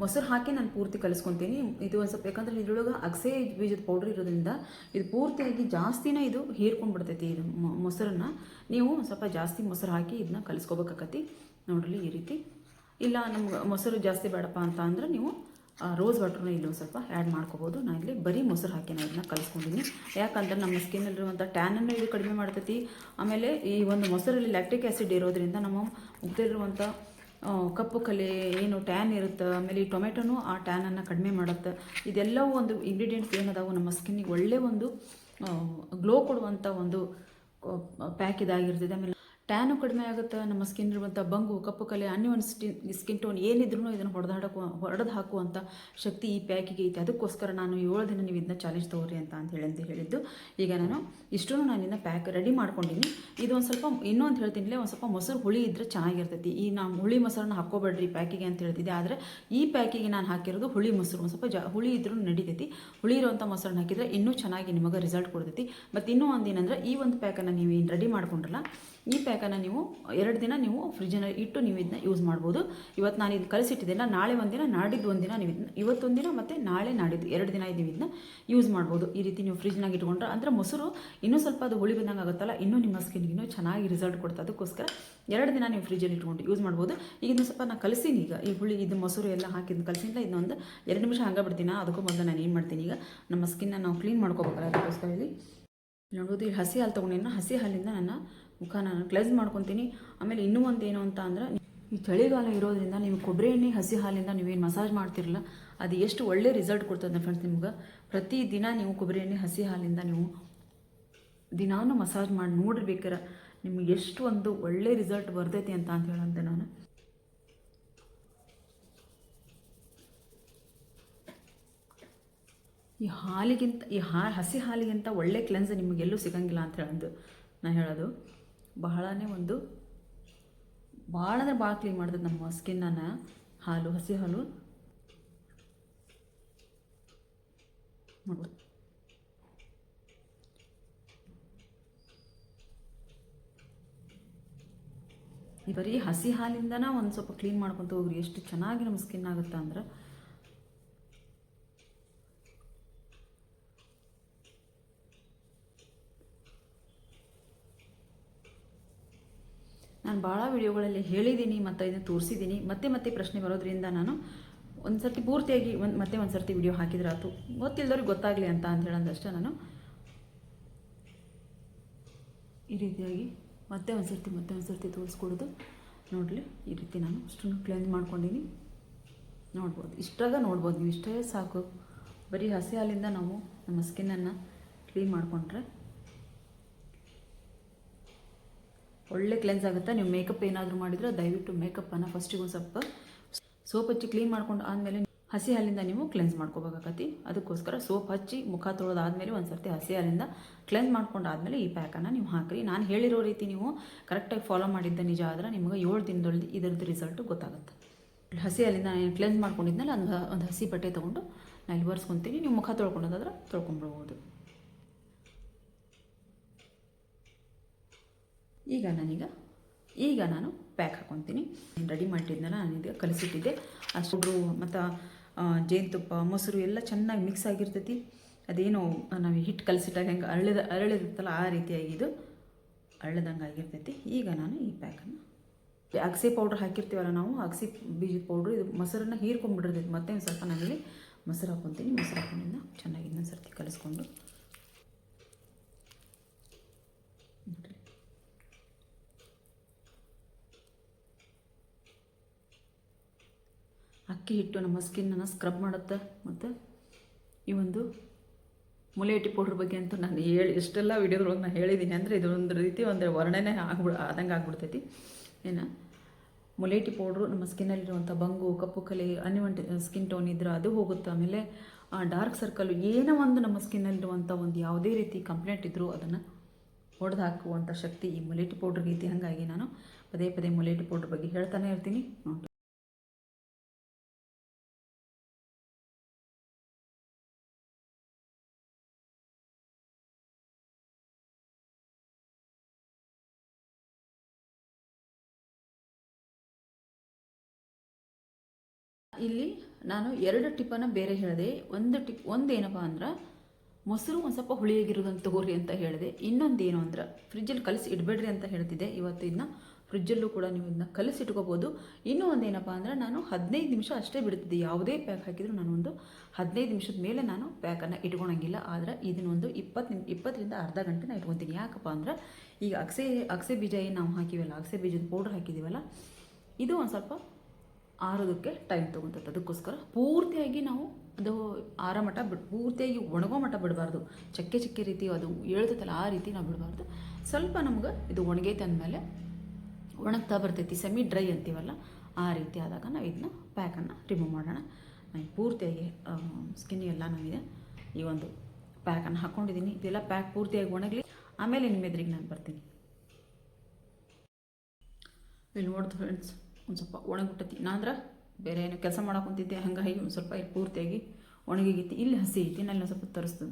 ಮೊಸರು ಹಾಕಿ ನಾನು ಪೂರ್ತಿ ಕಲಿಸ್ಕೊತೀನಿ. ಇದು ಒಂದು ಸ್ವಲ್ಪ, ಯಾಕಂದರೆ ಇದ್ರೊಳಗೆ ಅಗಸೆ ಬೀಜದ ಪೌಡ್ರ್ ಇರೋದ್ರಿಂದ ಇದು ಪೂರ್ತಿಯಾಗಿ ಜಾಸ್ತಿನ ಇದು ಹೀರ್ಕೊಂಡ್ಬಿಡ್ತೈತಿ. ಇದು ಮೊಸರನ್ನು ನೀವು ಸ್ವಲ್ಪ ಜಾಸ್ತಿ ಮೊಸರು ಹಾಕಿ ಇದನ್ನ ಕಲಿಸ್ಕೋಬೇಕಾಕತಿ. ನೋಡ್ರಿ ಈ ರೀತಿ. ಇಲ್ಲ ನಮ್ಗೆ ಮೊಸರು ಜಾಸ್ತಿ ಬೇಡಪ್ಪ ಅಂತ ಅಂದರೆ ನೀವು ರೋಸ್ ವಾಟ್ರನ್ನ ಇಲ್ಲಿ ಒಂದು ಸ್ವಲ್ಪ ಆ್ಯಡ್ ಮಾಡ್ಕೋಬೋದು. ನಾನು ಇಲ್ಲಿ ಬರೀ ಮೊಸರು ಹಾಕಿ ನಾನು ಇದನ್ನ ಕಲಿಸ್ಕೊಂಡಿದ್ದೀನಿ. ಯಾಕಂದ್ರೆ ನಮ್ಮ ಸ್ಕಿನ್ನಲ್ಲಿರುವಂಥ ಟ್ಯಾನನ್ನು ಇದು ಕಡಿಮೆ ಮಾಡ್ತೈತಿ. ಆಮೇಲೆ ಈ ಒಂದು ಮೊಸರಲ್ಲಿ ಲ್ಯಾಕ್ಟಿಕ್ ಆ್ಯಸಿಡ್ ಇರೋದ್ರಿಂದ ನಮ್ಮ ಮುಖದಲ್ಲಿರುವಂಥ ಕಪ್ಪು ಕಲೆ ಏನು ಟ್ಯಾನ್ ಇರುತ್ತೆ, ಆಮೇಲೆ ಈ ಟೊಮೆಟೊನೂ ಆ ಟ್ಯಾನನ್ನು ಕಡಿಮೆ ಮಾಡುತ್ತೆ. ಇದೆಲ್ಲವೂ ಒಂದು ಇಂಗ್ರೀಡಿಯೆಂಟ್ಸ್ ಏನದಾವು ನಮ್ಮ ಸ್ಕಿನ್ನಿಗೆ ಒಳ್ಳೆಯ ಒಂದು ಗ್ಲೋ ಕೊಡುವಂಥ ಒಂದು ಪ್ಯಾಕ್ ಇದಾಗಿರ್ತದೆ. ಆಮೇಲೆ ಟ್ಯಾನು ಕಡಿಮೆ ಆಗುತ್ತೆ. ನಮ್ಮ ಸ್ಕಿನ್ ಇರುವಂಥ ಬಂಗು, ಕಪ್ಪು ಕಲೆ, ಅನ್ಇವನ್ ಸ್ಕಿನ್ ಟೋನ್ ಏನಿದ್ರೂ ಇದನ್ನು ಹೊಡೆದು ಹಾಕುವಂಥ ಶಕ್ತಿ ಈ ಪ್ಯಾಕಿಗೆ ಐತೆ. ಅದಕ್ಕೋಸ್ಕರ ನಾನು 7 ದಿನ ನೀವು ಇದನ್ನ ಚಾಲೆಂಜ್ ತೊಗೊರಿ ಅಂತ ಹೇಳಿದ್ದು. ಈಗ ನಾನು ಇಷ್ಟನ್ನು ನಾನು ಇದನ್ನ ಪ್ಯಾಕ್ ರೆಡಿ ಮಾಡ್ಕೊಂಡಿನಿ. ಇದು ಒಂದು ಸ್ವಲ್ಪ ಇನ್ನೊಂದು ಹೇಳ್ತೀನಿ, ಒಂದು ಸ್ವಲ್ಪ ಮೊಸರು ಹುಳಿ ಇದ್ದರೆ ಚೆನ್ನಾಗಿರ್ತೈತಿ. ಈ ನಾವು ಹುಳಿ ಮೊಸರನ್ನ ಹಾಕೋಬೇಡ್ರಿ ಪ್ಯಾಕಿಗೆ ಅಂತ ಹೇಳ್ತಿದ್ದೆ. ಆದರೆ ಈ ಪ್ಯಾಕಿಗೆ ನಾನು ಹಾಕಿರೋದು ಹುಳಿ ಮೊಸರು. ಒಂದು ಸ್ವಲ್ಪ ಹುಳಿ ಇದ್ರೂ ನಡೀತೈತಿ. ಹುಳಿ ಇರುವಂಥ ಮೊಸರನ್ನ ಹಾಕಿದರೆ ಇನ್ನೂ ಚೆನ್ನಾಗಿ ನಿಮಗೆ ರಿಸಲ್ಟ್ ಕೊಡ್ತೈತಿ. ಮತ್ತು ಇನ್ನೂ ಒಂದೇನಂದ್ರೆ, ಈ ಒಂದು ಪ್ಯಾಕನ್ನು ನೀವು ಏನು ರೆಡಿ ಮಾಡ್ಕೊಂಡ್ರಲ್ಲ, ಈ ಪ್ಯಾಕನ್ನು ನೀವು 2 ದಿನ ನೀವು ಫ್ರಿಜ್ಜಿನಲ್ಲಿ ಇಟ್ಟು ನೀವು ಇದನ್ನ ಯೂಸ್ ಮಾಡ್ಬೋದು. ಇವತ್ತು ನಾನು ಇದು ಕಲಿಸಿಟ್ಟಿದ್ದೇನೆ, ನಾಳೆ ಒಂದಿನ, ನಾಡಿದ್ದು ಒಂದಿನ ನೀವು ಇದನ್ನ, ಇವತ್ತೊಂದಿನ ಮತ್ತು ನಾಳೆ ನಾಡಿದ್ದು 2 ದಿನ ನೀವು ಇದನ್ನ ಯೂಸ್ ಮಾಡ್ಬೋದು. ಈ ರೀತಿ ನೀವು ಫ್ರಿಜ್ನಾಗ ಇಟ್ಕೊಂಡ್ರೆ ಅಂದರೆ ಮೊಸರು ಇನ್ನೂ ಸ್ವಲ್ಪ ಅದು ಹುಳಿ ಬಂದಂಗೆ ಆಗುತ್ತಲ್ಲ, ಇನ್ನೂ ನಿಮ್ಮ ಸ್ಕಿನ್ಗೆ ಇನ್ನೂ ಚೆನ್ನಾಗಿ ರಿಸಲ್ಟ್ ಕೊಡ್ತದೆ. ಅದಕ್ಕೋಸ್ಕರ 2 ದಿನ ನೀವು ಫ್ರಿಜ್ಜಲ್ಲಿ ಇಟ್ಕೊಂಡು ಯೂಸ್ ಮಾಡ್ಬೋದು. ಈಗ ಇದನ್ನು ಸ್ವಲ್ಪ ನಾನು ಕಲಿಸೀನಿ. ಈಗ ಈ ಹುಳಿ ಇದು ಮೊಸರು ಎಲ್ಲ ಹಾಕಿದ್ದು ಕಲಿಸಿಲ್ಲ. ಇದನ್ನೊಂದು 2 ನಿಮಿಷ ಹಂಗೆ ಬಿಡ್ತೀನಿ. ಅದಕ್ಕೂ ಮೊದಲು ನಾನು ಏನು ಮಾಡ್ತೀನಿ, ಈಗ ನಮ್ಮ ಸ್ಕಿನ್ನ ನಾವು ಕ್ಲೀನ್ ಮಾಡ್ಕೋಬೇಕಲ್ಲ, ಅದಕ್ಕೋಸ್ಕರ ಇಲ್ಲಿ ನೋಡ್ಬೋದು. ಇಲ್ಲಿ ಹಸಿ ಹಾಲು ತೊಗೊಂಡಿನ, ಹಸಿ ಹಾಲಿಂದ ನನ್ನ ಮುಖ ನಾನು ಕ್ಲೆನ್ಸ್ ಮಾಡ್ಕೊತೀನಿ. ಆಮೇಲೆ ಇನ್ನೂ ಒಂದು ಏನು ಅಂತ ಅಂದ್ರೆ, ಈ ಚಳಿಗಾಲ ಇರೋದ್ರಿಂದ ನೀವು ಕೊಬ್ಬರಿ ಎಣ್ಣೆ ಹಸಿ ಹಾಲಿಂದ ನೀವೇನು ಮಸಾಜ್ ಮಾಡ್ತಿರಲ್ಲ, ಅದು ಎಷ್ಟು ಒಳ್ಳೆ ರಿಸಲ್ಟ್ ಕೊಡ್ತದೆ ಫ್ರೆಂಡ್ಸ್. ನಿಮ್ಗೆ ಪ್ರತಿದಿನ ನೀವು ಕೊಬ್ಬರಿ ಎಣ್ಣೆ ಹಸಿ ಹಾಲಿಂದ ನೀವು ದಿನಾನು ಮಸಾಜ್ ಮಾಡಿ ನೋಡಿರ್ಬೇಕಾರೆ ನಿಮ್ಗೆ ಎಷ್ಟು ಒಂದು ಒಳ್ಳೆ ರಿಸಲ್ಟ್ ಬರ್ತೈತಿ ಅಂತ ಹೇಳಂತೆ ನಾನು. ಈ ಹಸಿ ಹಾಲಿಗಿಂತ ಒಳ್ಳೆ ಕ್ಲೆನ್ಸ್ ನಿಮಗೆಲ್ಲೂ ಸಿಗಂಗಿಲ್ಲ ಅಂತ ಹೇಳೋದು ನಾನು ಹೇಳೋದು. ಭಾಳ ಅಂದರೆ ಭಾಳ ಕ್ಲೀನ್ ಮಾಡ್ತದೆ ನಮ್ಮ ಸ್ಕಿನ್ನನ್ನು ಹಾಲು, ಹಸಿ ಹಾಲು ನೋಡ್ಬೋದು. ಈ ಬರೀ ಹಸಿ ಹಾಲಿಂದನ ಒಂದು ಸ್ವಲ್ಪ ಕ್ಲೀನ್ ಮಾಡ್ಕೊತ ಹೋಗ್ರಿ, ಎಷ್ಟು ಚೆನ್ನಾಗಿ ನಮ್ಮ ಸ್ಕಿನ್ ಆಗುತ್ತೆ ಅಂದ್ರೆ. ನಾನು ಭಾಳ ವಿಡಿಯೋಗಳಲ್ಲಿ ಹೇಳಿದ್ದೀನಿ ಮತ್ತು ಇದನ್ನು ತೋರಿಸಿದ್ದೀನಿ. ಮತ್ತೆ ಪ್ರಶ್ನೆ ಬರೋದ್ರಿಂದ ನಾನು ಒಂದು ಸರ್ತಿ ಪೂರ್ತಿಯಾಗಿ ಒಂದು ಸರ್ತಿ ವಿಡಿಯೋ ಹಾಕಿದ್ರೆ ಆಯ್ತು, ಗೊತ್ತಿಲ್ಲದವ್ರಿಗೆ ಗೊತ್ತಾಗಲಿ ಅಂತ ಹೇಳೋದಷ್ಟೇ. ನಾನು ಈ ರೀತಿಯಾಗಿ ಮತ್ತೆ ಒಂದು ಸರ್ತಿ ತೋರಿಸ್ಕೊಡೋದು. ನೋಡಲಿ ಈ ರೀತಿ ನಾನು ಅಷ್ಟನ್ನು ಕ್ಲೀನ್ ಮಾಡ್ಕೊಂಡಿನಿ. ನೋಡ್ಬೋದು, ಇಷ್ಟಾಗ ನೋಡ್ಬೋದು ನೀವು, ಇಷ್ಟೇ ಸಾಕು. ಬರೀ ಹಸಿ ಹಾಲಿಂದ ನಾವು ನಮ್ಮ ಸ್ಕಿನ್ನನ್ನು ಕ್ಲೀನ್ ಮಾಡಿಕೊಂಡ್ರೆ ಒಳ್ಳೆ ಕ್ಲೆನ್ಸ್ ಆಗುತ್ತೆ. ನೀವು ಮೇಕಪ್ ಏನಾದರೂ ಮಾಡಿದರೆ ದಯವಿಟ್ಟು ಮೇಕಪ್ಪನ್ನು ಫಸ್ಟಿಗೆ ಒಂದು ಸ್ವಲ್ಪ ಸೋಪ್ ಹಚ್ಚಿ ಕ್ಲೀನ್ ಮಾಡ್ಕೊಂಡು ಆದಮೇಲೆ ಹಸಿ ಹಾಲಿಂದ ನೀವು ಕ್ಲೆನ್ಸ್ ಮಾಡ್ಕೋಬೇಕಾಗತ್ತಿ. ಅದಕ್ಕೋಸ್ಕರ ಸೋಪ್ ಹಚ್ಚಿ ಮುಖ ತೊಳೆದಾದ್ಮೇಲೆ ಒಂದು ಸರ್ತಿ ಹಸಿ ಹಾಲಿಂದ ಕ್ಲೆನ್ಸ್ ಮಾಡ್ಕೊಂಡಾದ್ಮೇಲೆ ಈ ಪ್ಯಾಕನ್ನು ನೀವು ಹಾಕಿರಿ. ನಾನು ಹೇಳಿರೋ ರೀತಿ ನೀವು ಕರೆಕ್ಟಾಗಿ ಫಾಲೋ ಮಾಡಿದ್ದ ನಿಜ ಆದರೆ ನಿಮಗೆ 7 ದಿನದೊಳಗೆ ಇದರದ್ದು ರಿಸಲ್ಟು ಗೊತ್ತಾಗುತ್ತೆ. ಹಸಿ ಅಲ್ಲಿಂದ ನಾನು ಕ್ಲೆನ್ಸ್ ಮಾಡ್ಕೊಂಡಿದ್ನಲ್ಲ ಒಂದು ಹಸಿ ಬಟ್ಟೆ ತೊಗೊಂಡು ನಾನು ಇಲ್ಲಿ ಒರೆಸ್ಕೊತೀನಿ. ನೀವು ಮುಖ ತೊಳ್ಕೊಳೋದಾದ್ರೆ ತೊಳ್ಕೊಂಬಿಡ್ಬೋದು. ಈಗ ನಾನು ಪ್ಯಾಕ್ ಹಾಕ್ಕೊತೀನಿ. ರೆಡಿ ಮಾಡಿಟ್ಟಿದ್ನಲ್ಲ, ನಾನೀಗ ಕಲಿಸಿಟ್ಟಿದ್ದೆ. ಅಷ್ಟು ಮತ್ತು ಜೇನುತುಪ್ಪ, ಮೊಸರು ಎಲ್ಲ ಚೆನ್ನಾಗಿ ಮಿಕ್ಸ್ ಆಗಿರ್ತೈತಿ. ಅದೇನು ನಾವು ಹಿಟ್ಟು ಕಲಸಿಟ್ಟಾಗ ಹೆಂಗೆ ಅರಳಿರುತ್ತಲ್ಲ ಆ ರೀತಿಯಾಗಿ ಇದು ಅರಳದಂಗೆ ಆಗಿರ್ತೈತಿ. ಈಗ ನಾನು ಈ ಪ್ಯಾಕನ್ನು ಅಗಸೆ ಪೌಡ್ರ್ ಹಾಕಿರ್ತೀವಲ್ಲ ನಾವು, ಅಗಸೆ ಬೀಜದ ಪೌಡ್ರು, ಇದು ಮೊಸರನ್ನು ಹೀರ್ಕೊಂಡ್ಬಿಟ್ಟಿರ್ತೈತಿ. ಮತ್ತೆ ಒಂದು ಸ್ವಲ್ಪ ನಾನಲ್ಲಿ ಮೊಸರು ಹಾಕ್ಕೊತೀನಿ. ಮೊಸರು ಹಾಕೊಂಡಿಂದ ಚೆನ್ನಾಗಿ ಇನ್ನೊಂದು ಸರ್ತಿ ಕಲಿಸ್ಕೊಂಡು ಅಕ್ಕಿ ಹಿಟ್ಟು ನಮ್ಮ ಸ್ಕಿನ್ನನ್ನು ಸ್ಕ್ರಬ್ ಮಾಡುತ್ತೆ. ಮತ್ತು ಈ ಒಂದು ಮುಲೇಟಿ ಪೌಡ್ರ್ ಬಗ್ಗೆ ಅಂತೂ ನಾನು ಎಷ್ಟೆಲ್ಲ ವೀಡಿಯೋದೊಳಗೆ ನಾನು ಹೇಳಿದ್ದೀನಿ. ಅಂದರೆ ಇದೊಂದು ರೀತಿ ಒಂದು ವರ್ಣನೆ ಆದಂಗೆ ಆಗ್ಬಿಡ್ತೈತಿ. ಏನು ಮುಲೇಟಿ ಪೌಡ್ರು ನಮ್ಮ ಸ್ಕಿನ್ನಲ್ಲಿರುವಂಥ ಬಂಗು, ಕಪ್ಪು ಕಲೆ, ಅನ್ಇವನ್ ಸ್ಕಿನ್ ಟೋನ್ ಇದ್ರೆ ಅದು ಹೋಗುತ್ತೆ. ಆಮೇಲೆ ಡಾರ್ಕ್ ಸರ್ಕಲ್ಲು, ಏನೋ ಒಂದು ನಮ್ಮ ಸ್ಕಿನ್ನಲ್ಲಿರುವಂಥ ಒಂದು ಯಾವುದೇ ರೀತಿ ಕಂಪ್ಲೇಂಟ್ ಇದ್ದರೂ ಅದನ್ನು ಹೊಡೆದು ಹಾಕುವಂಥ ಶಕ್ತಿ ಈ ಮುಲೇಟಿ ಪೌಡ್ರಿಗೆ ಐತಿ. ಹಾಗಾಗಿ ನಾನು ಪದೇ ಪದೇ ಮುಲೇಟಿ ಪೌಡ್ರ್ ಬಗ್ಗೆ ಹೇಳ್ತಾನೆ ಇರ್ತೀನಿ. ನೋಡಿ, ಇಲ್ಲಿ ನಾನು 2 ಟಿಪ್ಪನ್ನು ಬೇರೆ ಹೇಳಿದೆ. ಒಂದೇನಪ್ಪ ಅಂದ್ರೆ ಮೊಸರು ಒಂದು ಸ್ವಲ್ಪ ಹುಳಿಯಾಗಿರೋದಂತ ತಗೋರಿ ಅಂತ ಹೇಳಿದೆ. ಇನ್ನೊಂದೇನು ಅಂದ್ರೆ ಫ್ರಿಜ್ಜಲ್ಲಿ ಕಲಸಿ ಇಡಬೇಡ್ರಿ ಅಂತ ಹೇಳ್ತಿದ್ದೆ. ಇವತ್ತು ಇದನ್ನ ಫ್ರಿಜ್ಜಲ್ಲೂ ಕೂಡ ನೀವು ಇದನ್ನ ಕಲಸಿ ಇಟ್ಕೋಬೋದು. ಇನ್ನೂ ಒಂದೇನಪ್ಪ ಅಂದ್ರೆ ನಾನು 15 ನಿಮಿಷ ಅಷ್ಟೇ ಬಿಡ್ತಿದ್ದೆ. ಯಾವುದೇ ಪ್ಯಾಕ್ ಹಾಕಿದರೂ ನಾನು ಒಂದು 15 ನಿಮಿಷದ ಮೇಲೆ ನಾನು ಪ್ಯಾಕನ್ನು ಇಟ್ಕೊಳಂಗಿಲ್ಲ. ಆದರೆ ಇದನ್ನೊಂದು 20ರಿಂದ ಅರ್ಧ ಗಂಟೆ ನಾನು ಇಟ್ಕೊತೀನಿ. ಯಾಕಪ್ಪ ಅಂದ್ರೆ ಈಗ ಅಗಸೆ ಬೀಜ ಏನು ನಾವು ಹಾಕಿವಲ್ಲ, ಅಗಸೆ ಬೀಜದ ಪೌಡ್ರ್ ಹಾಕಿದ್ದೀವಲ್ಲ, ಇದು ಒಂದು ಸ್ವಲ್ಪ ಆರೋದಕ್ಕೆ ಟೈಮ್ ತೊಗೊತೈತೆ. ಅದಕ್ಕೋಸ್ಕರ ಪೂರ್ತಿಯಾಗಿ ನಾವು ಅದು ಆರೋ ಮಟ್ಟ ಪೂರ್ತಿಯಾಗಿ ಒಣಗೋ ಮಟ್ಟ ಬಿಡಬಾರ್ದು. ಚಕ್ಕೆ ರೀತಿ ಅದು ಹೇಳ್ತೈತಲ್ಲ ಆ ರೀತಿ ನಾವು ಬಿಡಬಾರ್ದು. ಸ್ವಲ್ಪ ನಮ್ಗೆ ಇದು ಒಣಗೈತೆ ಅಂದಮೇಲೆ ಒಣಗ್ತಾ ಬರ್ತೈತಿ, ಸೆಮಿ ಡ್ರೈ ಅಂತೀವಲ್ಲ, ಆ ರೀತಿ ಆದಾಗ ನಾವು ಇದನ್ನ ಪ್ಯಾಕನ್ನು ರಿಮೂವ್ ಮಾಡೋಣ. ನಾನು ಪೂರ್ತಿಯಾಗಿ ಸ್ಕಿನ್ನಿಗೆಲ್ಲ ನಾನಿದೆ ಈ ಒಂದು ಪ್ಯಾಕನ್ನು ಹಾಕ್ಕೊಂಡಿದ್ದೀನಿ. ಇದೆಲ್ಲ ಪ್ಯಾಕ್ ಪೂರ್ತಿಯಾಗಿ ಒಣಗಲಿ, ಆಮೇಲೆ ನಿಮ್ಮ ಎದುರಿಗೆ ನಾನು ಬರ್ತೀನಿ. ಇಲ್ಲಿ ನೋಡ್ದು ಫ್ರೆಂಡ್ಸ್, ಒಂದು ಸ್ವಲ್ಪ ಒಣಗಿಬಿಟ್ಟೈತಿ. ನಾಂದ್ರೆ ಬೇರೆ ಏನು ಕೆಲಸ ಮಾಡಕೊಂತಿದ್ದೆ, ಹಂಗಾಗಿ ಒಂದು ಸ್ವಲ್ಪ ಇಲ್ಲಿ ಪೂರ್ತಿಯಾಗಿ ಒಣಗಿಗೈತಿ. ಇಲ್ಲಿ ಹಸಿ ಐತಿ, ನಾನು ಒಂದು ಸ್ವಲ್ಪ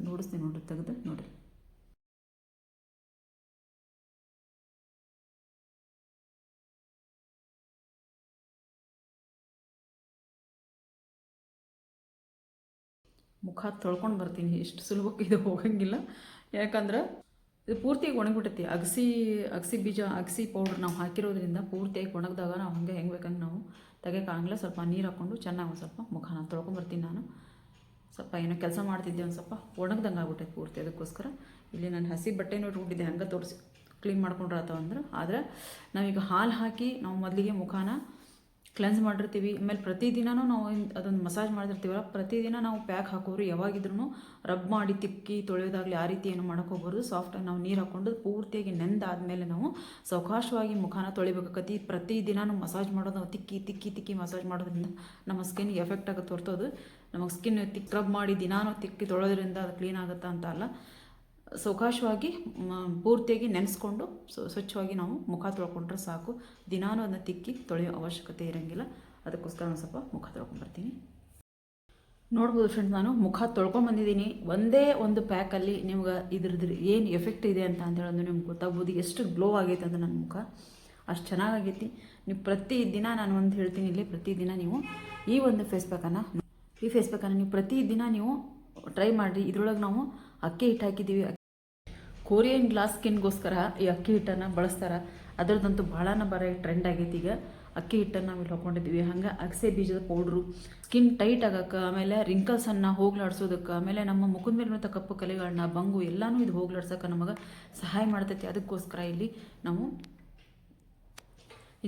ನೋಡಿಸ್ತೀನಿ. ನೋಡ್ರಿ, ತೆಗೆದು ನೋಡಿರಿ. ಮುಖ ತೊಳ್ಕೊಂಡು ಬರ್ತೀನಿ. ಇಷ್ಟು ಸುಲಭಕ್ಕೆ ಇದು ಹೋಗಂಗಿಲ್ಲ. ಯಾಕಂದ್ರೆ ಇದು ಪೂರ್ತಿಯಾಗಿ ಒಣಗಿಬಿಟ್ಟೈತಿ. ಅಗಸಿ ಬೀಜ, ಅಗಸಿ ಪೌಡ್ರ್ ನಾವು ಹಾಕಿರೋದ್ರಿಂದ ಪೂರ್ತಿಯಾಗಿ ಒಣಗಿದಾಗ ನಾವು ಹೆಂಗೆ ಬೇಕಂಗೆ ನಾವು ತೆಗೆಯೋಕ್ಕಾಗಲ್ಲ. ಸ್ವಲ್ಪ ನೀರು ಹಾಕ್ಕೊಂಡು ಚೆನ್ನಾಗಿ ಒಂದು ಸ್ವಲ್ಪ ಮುಖನ ತೊಳ್ಕೊಂಬರ್ತೀನಿ. ನಾನು ಸ್ವಲ್ಪ ಏನೋ ಕೆಲಸ ಮಾಡ್ತಿದ್ದೆ, ಒಂದು ಸ್ವಲ್ಪ ಒಣಗ್ದಂಗೆ ಆಗ್ಬಿಟ್ಟೈತೆ ಪೂರ್ತಿ. ಅದಕ್ಕೋಸ್ಕರ ಇಲ್ಲಿ ನಾನು ಹಸಿ ಬಟ್ಟೆನೂ ರೂಢಿದೆ, ಹಂಗೆ ತೋರಿಸಿ ಕ್ಲೀನ್ ಮಾಡ್ಕೊಂಡ್ರೆ ಆತವಂದ್ರೆ. ಆದರೆ ನಾವೀಗ ಹಾಲು ಹಾಕಿ ನಾವು ಮೊದಲಿಗೆ ಮುಖಾನ ಕ್ಲೆನ್ಸ್ ಮಾಡಿರ್ತೀವಿ. ಆಮೇಲೆ ಪ್ರತಿದಿನವೂ ನಾವು ಅದೊಂದು ಮಸಾಜ್ ಮಾಡಿರ್ತೀವಲ್ಲ, ಪ್ರತಿದಿನ ನಾವು ಪ್ಯಾಕ್ ಹಾಕೋರು ಯಾವಾಗಿದ್ರೂ ರಬ್ ಮಾಡಿ ತಿಕ್ಕಿ ತೊಳೆಯೋದಾಗಲಿ ಆ ರೀತಿ ಏನು ಮಾಡೋಕೆ ಹೋಗ್ಬಾರ್ದು. ಸಾಫ್ಟಾಗಿ ನಾವು ನೀರು ಹಾಕ್ಕೊಂಡು ಪೂರ್ತಿಯಾಗಿ ನೆಂದಾದಮೇಲೆ ನಾವು ಸಾವಕಾಶವಾಗಿ ಮುಖಾನ ತೊಳಿಬೇಕಾಗತ್ತೆ. ಪ್ರತಿದಿನ ಮಸಾಜ್ ಮಾಡೋದು, ನಾವು ತಿಕ್ಕಿ ಮಸಾಜ್ ಮಾಡೋದ್ರಿಂದ ನಮ್ಮ ಸ್ಕಿನ್ಗೆ ಎಫೆಕ್ಟ್ ಆಗುತ್ತೆ ಹೊರತೋದು ನಮಗೆ ಸ್ಕಿನ್ ರಬ್ ಮಾಡಿ ದಿನಾನು ತಿಕ್ಕಿ ತೊಳೋದ್ರಿಂದ ಅದು ಕ್ಲೀನ್ ಆಗುತ್ತೆ ಅಂತ ಅಲ್ಲ. ಸಾವಕಾಶವಾಗಿ ಪೂರ್ತಿಯಾಗಿ ನೆನೆಸ್ಕೊಂಡು ಸ್ವಚ್ಛವಾಗಿ ನಾವು ಮುಖ ತೊಳ್ಕೊಂಡ್ರೆ ಸಾಕು. ದಿನಾನು ಅದನ್ನ ತಿಕ್ಕಿ ತೊಳೆಯೋ ಅವಶ್ಯಕತೆ ಇರೋಂಗಿಲ್ಲ. ಅದಕ್ಕೋಸ್ಕರ ಒಂದು ಸ್ವಲ್ಪ ಮುಖ ತೊಳ್ಕೊಂಡ್ಬರ್ತೀನಿ. ನೋಡ್ಬೋದು ಫ್ರೆಂಡ್ಸ್, ನಾನು ಮುಖ ತೊಳ್ಕೊಂಬಂದಿದ್ದೀನಿ. ಒಂದೇ ಒಂದು ಪ್ಯಾಕಲ್ಲಿ ನಿಮ್ಗೆ ಇದ್ರದ್ದು ಏನು ಎಫೆಕ್ಟ್ ಇದೆ ಅಂತ ಹೇಳೋದು ನಿಮ್ಗೆ ಗೊತ್ತಾಗ್ಬೋದು. ಎಷ್ಟು ಗ್ಲೋ ಆಗೈತೆ ಅಂತ ನನ್ನ ಮುಖ ಅಷ್ಟು ಚೆನ್ನಾಗೈತಿ. ನೀವು ಪ್ರತಿದಿನ ನಾನು ಒಂದು ಹೇಳ್ತೀನಿ, ಇಲ್ಲಿ ಪ್ರತಿದಿನ ನೀವು ಈ ಒಂದು ಫೇಸ್ ಪ್ಯಾಕನ್ನು ನೀವು ಪ್ರತಿದಿನ ನೀವು ಟ್ರೈ ಮಾಡಿರಿ. ಇದ್ರೊಳಗೆ ನಾವು ಅಕ್ಕಿ ಹಿಟ್ಟು ಹಾಕಿದ್ದೀವಿ. ಕೊರಿಯನ್ ಗ್ಲಾಸ್ ಸ್ಕಿನ್ಗೋಸ್ಕರ ಈ ಅಕ್ಕಿ ಹಿಟ್ಟನ್ನು ಬಳಸ್ತಾರೆ. ಅದರದ್ದಂತೂ ಭಾಳನ ಟ್ರೆಂಡ್ ಆಗೈತಿ ಈಗ. ಅಕ್ಕಿ ಹಿಟ್ಟನ್ನು ನಾವು ಇಲ್ಲಿ ಹಾಕ್ಕೊಂಡಿದ್ದೀವಿ. ಹಂಗೆ ಅಗಸೆ ಬೀಜದ ಪೌಡ್ರು ಸ್ಕಿನ್ ಟೈಟ್ ಆಗೋಕ್ಕೆ, ಆಮೇಲೆ ರಿಂಕಲ್ಸನ್ನು ಹೋಗ್ಲಾಡ್ಸೋದಕ್ಕೆ, ಆಮೇಲೆ ನಮ್ಮ ಮುಖದ ಮೇಲಿರುವಂಥ ಕಪ್ಪು ಕಲೆಗಳನ್ನ, ಬಂಗು ಎಲ್ಲನೂ ಇದು ಹೋಗ್ಲಾಡ್ಸೋಕೆ ನಮಗೆ ಸಹಾಯ ಮಾಡ್ತೈತಿ. ಅದಕ್ಕೋಸ್ಕರ ಇಲ್ಲಿ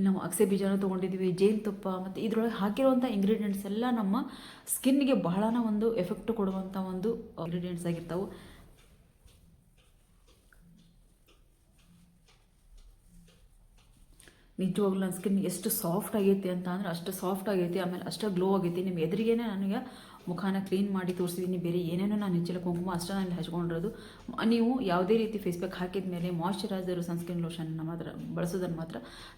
ನಾವು ಅಗಸೆ ಬೀಜನ ತೊಗೊಂಡಿದ್ದೀವಿ, ಜೇನುತುಪ್ಪ, ಮತ್ತು ಇದರೊಳಗೆ ಹಾಕಿರುವಂಥ ಇಂಗ್ರೀಡಿಯೆಂಟ್ಸ್ ಎಲ್ಲ ನಮ್ಮ ಸ್ಕಿನ್ಗೆ ಬಹಳನ ಒಂದು ಎಫೆಕ್ಟ್ ಕೊಡುವಂಥ ಒಂದು ಇಂಗ್ರೀಡಿಯೆಂಟ್ಸ್ ಆಗಿರ್ತಾವೆ. ನಿಜವಾಗ್ಲೂ ನನ್ನ ಸ್ಕಿನ್ ಎಷ್ಟು ಸಾಫ್ಟ್ ಆಗೈತಿ ಅಂತ ಅಂದರೆ ಅಷ್ಟು ಸಾಫ್ಟ್ ಆಗೈತಿ. ಆಮೇಲೆ ಅಷ್ಟು ಗ್ಲೋ ಆಗೈತಿ. ನಿಮ್ಮ ಎದುರಿಗೇನೆ ನನಗೆ ಮುಖಾನ ಕ್ಲೀನ್ ಮಾಡಿ ತೋರಿಸಿದ್ದೀನಿ. ಬೇರೆ ಏನೇನೋ ನಾನು ಹೆಚ್ಚಿಲ್ಲ, ಕುಂಕುಮ ಅಷ್ಟೇ ನಾನು ಹಚ್ಕೊಂಡಿರೋದು. ನೀವು ಯಾವುದೇ ರೀತಿ ಫೇಸ್ ಪ್ಯಾಕ್ ಹಾಕಿದ ಮೇಲೆ ಮಾಯ್ಶ್ಚರೈಸರು ಸನ್ಸ್ಕ್ರೀನ್ ಲೋಷನ್ನ ಮಾತ್ರ ಬಳಸೋದನ್ನು ಮಾತ್ರ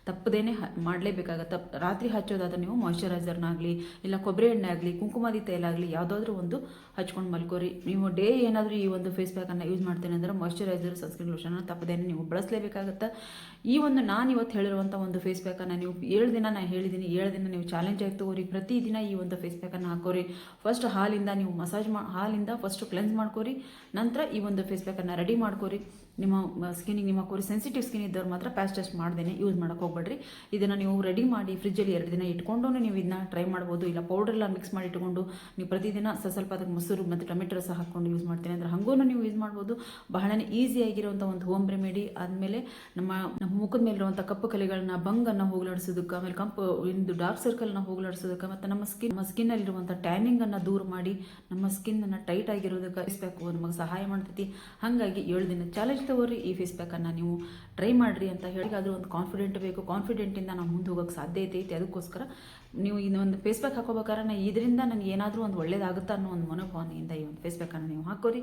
ತಪ್ಪದೇನೆ ಮಾಡಲೇಬೇಕಾಗತ್ತೆ. ರಾತ್ರಿ ಹಚ್ಚೋದಾದ್ರೆ ನೀವು ಮಾಯ್ಶ್ಚರೈಸರ್ನಾಗಲಿ ಇಲ್ಲ ಕೊಬ್ಬರಿ ಎಣ್ಣೆ ಆಗಲಿ ಕುಂಕುಮಾದಿ ತೈಲ ಆಗಲಿ ಯಾವುದಾದ್ರೂ ಒಂದು ಹಚ್ಕೊಂಡು ಮಲ್ಕೋರಿ. ನೀವು ಡೇ ಏನಾದರೂ ಈ ಒಂದು ಫೇಸ್ ಪ್ಯಾಕನ್ನು ಯೂಸ್ ಮಾಡ್ತೇನೆ ಅಂದರೆ ಮಾಯ್ಶ್ಚರೈಸರ್ ಸನ್ಸ್ಕ್ರೀನ್ ಲೋಷನ್ನ ತಪ್ಪದೇನೆ ನೀವು ಬಳಸಲೇಬೇಕಾಗತ್ತೆ. ಈ ಒಂದು ನಾನು ಇವತ್ತು ಹೇಳಿರುವಂಥ ಒಂದು ಫೇಸ್ ಪ್ಯಾಕನ್ನು ನೀವು 7 ದಿನ ನಾನು ಹೇಳಿದ್ದೀನಿ, 7 ದಿನ ನೀವು ಚಾಲೆಂಜ್ ಆಗಿ ತಗೋರಿ. ಪ್ರತಿದಿನ ಈ ಒಂದು ಫೇಸ್ ಪ್ಯಾಕನ್ನು ಹಾಕೋರಿ. ಫಸ್ಟ್ ಹಾಲಿಂದ ನೀವು ಹಾಲಿಂದ ಫಸ್ಟ್ ಕ್ಲೆನ್ಸ್ ಮಾಡ್ಕೋರಿ. ನಂತರ ಈ ಒಂದು ಫೇಸ್ ಪ್ಯಾಕನ್ನು ರೆಡಿ ಮಾಡ್ಕೋರಿ. ನಿಮ್ಮ ಸ್ಕಿನ್ನಿಗೆ ನಿಮ್ಮ ಹಾಕೋರಿ. ಸೆನ್ಸಿಟಿವ್ ಸ್ಕಿನ್ ಇದ್ದವ್ರು ಮಾತ್ರ ಪ್ಯಾಚ್ ಟೆಸ್ಟ್ ಮಾಡ್ದೇನೆ ಯೂಸ್ ಮಾಡೋಕೆ ಹೋಗ್ಬೇಡ್ರಿ. ಇದನ್ನು ನೀವು ರೆಡಿ ಮಾಡಿ ಫ್ರಿಜ್ಜಲ್ಲಿ 2 ದಿನ ಇಟ್ಕೊಂಡು ನೀವು ಇದನ್ನ ಟ್ರೈ ಮಾಡ್ಬೋದು. ಇಲ್ಲ ಪೌಡ್ರೆಲ್ಲ ಮಿಕ್ಸ್ ಮಾಡಿ ಇಟ್ಕೊಂಡು ನೀವು ಪ್ರತಿದಿನ ಸ್ವಲ್ಪ ಅದಕ್ಕೆ ಮೊಸರು ಮತ್ತು ಟೊಮೆಟೊ ರಸ ಹಾಕ್ಕೊಂಡು ಯೂಸ್ ಮಾಡ್ತೀನಿ ಅಂದರೆ ಹಂಗೂ ನೀವು ಯೂಸ್ ಮಾಡ್ಬೋದು. ಬಹಳನೇ ಈಸಿಯಾಗಿರುವಂಥ ಒಂದು ಹೋಮ್ ರೆಮಿಡಿ. ಆದಮೇಲೆ ನಮ್ಮ ಮುಖದ ಮೇಲಿರುವಂಥ ಕಪ್ಪು ಕಲೆಗಳನ್ನ ಬಂಗನ್ನು ಹೋಗಲಾಡಿಸೋದಕ್ಕೆ, ಆಮೇಲೆ ಇಂದು ಡಾರ್ಕ್ ಸರ್ಕಲ್ನ ಹೋಗಲಾಡಿಸೋದಕ್ಕೆ, ಮತ್ತು ನಮ್ಮ ಸ್ಕಿನ್ನಲ್ಲಿರುವಂಥ ಟ್ಯಾನಿಂಗನ್ನು ದೂರ ಮಾಡಿ ನಮ್ಮ ಸ್ಕಿನ್ನನ್ನು ಟೈಟ್ ಆಗಿರೋದಕ್ಕೆ ಫೇಸ್ ಪ್ಯಾಕು ನಮಗೆ ಸಹಾಯ ಮಾಡ್ತೈತಿ. ಹಾಗಾಗಿ 7 ದಿನ ಚಾಲೆಂಜ್ ತಗೋರಿ. ಈ ಫೇಸ್ ಪ್ಯಾಕನ್ನು ನೀವು ಟ್ರೈ ಮಾಡಿರಿ ಅಂತ ಹೇಳಿ. ಅದು ಒಂದು ಕಾನ್ಫಿಡೆಂಟ್ ಬೇಕು. ಕಾನ್ಫಿಡೆಂಟಿಂದ ನಾವು ಮುಂದೆ ಹೋಗೋಕ್ಕೆ ಸಾಧ್ಯತೆ ಐತಿ. ಅದಕ್ಕೋಸ್ಕರ ನೀವು ಇನ್ನೊಂದು ಫೇಸ್ ಪ್ಯಾಕ್ ಹಾಕೋಬೇಕಾದ್ರೆ ಇದರಿಂದ ನನಗೆ ಏನಾದರೂ ಒಂದು ಒಳ್ಳೇದಾಗುತ್ತಾ ಅನ್ನೋ ಒಂದು ಮನೋಭಾವನೆಯಿಂದ ಈ ಒಂದು ಫೇಸ್ ಪ್ಯಾಕನ್ನು ನೀವು ಹಾಕೋರಿ.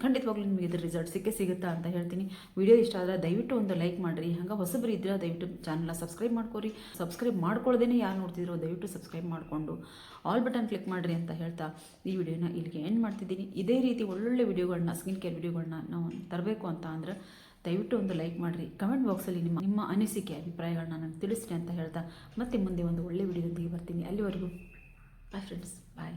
ಖಂಡಿತವಾಗ್ಲೂ ನಿಮಗೆ ಇದ್ರ ರಿಸಲ್ಟ್ ಸಿಗುತ್ತಾ ಅಂತ ಹೇಳ್ತೀನಿ. ವಿಡಿಯೋ ಇಷ್ಟ ಆದರೆ ದಯವಿಟ್ಟು ಒಂದು ಲೈಕ್ ಮಾಡಿರಿ. ಹಂಗೆ ಹೊಸಬರು ಇದ್ದರೆ ದಯವಿಟ್ಟು ಚಾನಲ್ನ ಸಬ್ಸ್ಕ್ರೈಬ್ ಮಾಡ್ಕೋರಿ. ಸಬ್ಸ್ಕ್ರೈಬ್ ಮಾಡ್ಕೊಳ್ಳೋದೇನೆ ಯಾರು ನೋಡ್ತಿದ್ರು ದಯವಿಟ್ಟು ಸಬ್ಸ್ಕ್ರೈಬ್ ಮಾಡಿಕೊಂಡು ಆಲ್ ಬಟನ್ ಕ್ಲಿಕ್ ಮಾಡಿರಿ ಅಂತ ಹೇಳ್ತಾ ಈ ವಿಡಿಯೋನ ಇಲ್ಲಿಗೆ ಎಂಡ್ ಮಾಡ್ತಿದ್ದೀನಿ. ಇದೇ ರೀತಿ ಒಳ್ಳೊಳ್ಳೆ ವಿಡಿಯೋಗಳನ್ನ, ಸ್ಕಿನ್ ಕೇರ್ ವಿಡಿಯೋಗಳನ್ನ ನಾವು ತರಬೇಕು ಅಂತ ಅಂದರೆ ದಯವಿಟ್ಟು ಒಂದು ಲೈಕ್ ಮಾಡಿರಿ. ಕಮೆಂಟ್ ಬಾಕ್ಸಲ್ಲಿ ನಿಮ್ಮ ಅನಿಸಿಕೆ ಅಭಿಪ್ರಾಯಗಳನ್ನ ನನಗೆ ತಿಳಿಸ್ರಿ ಅಂತ ಹೇಳ್ತಾ ಮತ್ತೆ ಮುಂದೆ ಒಂದು ಒಳ್ಳೆ ವಿಡಿಯೋದೊಂದಿಗೆ ಬರ್ತೀನಿ. ಅಲ್ಲಿವರೆಗೂ ಬಾಯ್ ಫ್ರೆಂಡ್ಸ್, ಬಾಯ್.